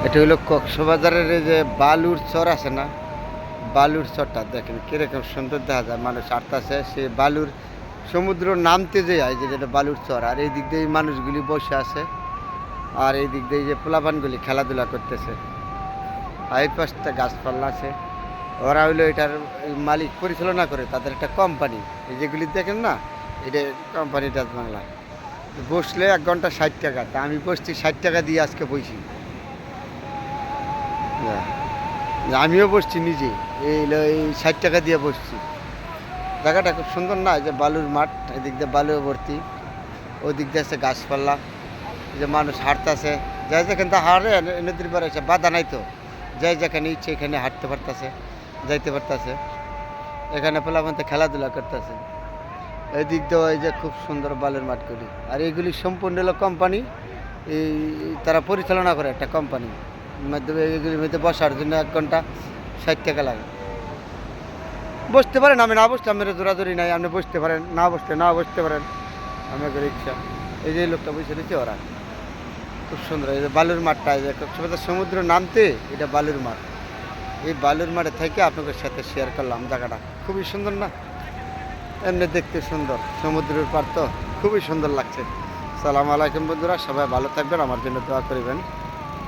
এটা হলো কক্সবাজারের এই যে বালুর চর আছে না, বালুর চরটা দেখেন কিরকম সুন্দর দেখা যায়। মানুষ আটতাছে সে বালুর সমুদ্র নামতে যে হয় যেটা বালুর চর, আর এই দিক দিয়ে এই মানুষগুলি বসে আছে, আর এই দিক দিয়ে যে পোলাপানগুলি খেলাধুলা করতেছে। আর এই পাশটা গাছপালা আছে। ওরা হইলো এটার মালিক পরিচালনা করে, তাদের একটা কোম্পানি। এই যেগুলি দেখেন না, এটা কোম্পানি ডাচ বাংলা। বসলে 1 ঘন্টা 60 টাকা, তা আমি বসছি 60 টাকা দিয়ে আজকে বইছি। হ্যাঁ, আমিও বসছি নিজে, এই 60 টাকা দিয়ে বসছি। জায়গাটা খুব সুন্দর না, এই যে বালুর মাঠ, এদিক দিয়ে বালু ভর্তি, ওই দিক দিয়ে আছে গাছপালা, এই যে মানুষ হাঁটতেছে, যাই যেখান থেকে হাঁটে নদীর পাড়ে এসে বাধা নাই তো, যাই যেখানে ইচ্ছে এখানে হাঁটতে পারতেছে, যাইতে পারতেছে। এখানে পোলাপানতে খেলাধুলা করতেছে। এই দিক দিয়ে এই যে খুব সুন্দর বালুর মাঠগুলি, আর এইগুলি সম্পূর্ণ হলো কোম্পানি, এই তারা পরিচালনা করে একটা কোম্পানি মাধ্যমে। এগুলির মধ্যে বসার জন্য 1 ঘন্টা 60 টাকা লাগে। বসতে পারেন, আমি না বসতে আমার জোরাজোরি নাই, আপনি বসতে পারেন, না বসতে পারেন, আমাদের ইচ্ছা। এই যে লোকটা বসে রয়েছে, ওরা খুব সুন্দর। এই যে বালুর মাঠটা, এই যে কক্সবাজার সমুদ্র নামতে এটা বালুর মাঠ। এই বালুর মাঠে থেকে আপনাদের সাথে শেয়ার করলাম জায়গাটা, খুবই সুন্দর না? এমনি দেখতে সুন্দর, সমুদ্রের পার তো খুবই সুন্দর লাগছে। সালাম আলাইকুম বন্ধুরা, সবাই ভালো থাকবেন, আমার জন্য দোয়া করবেন।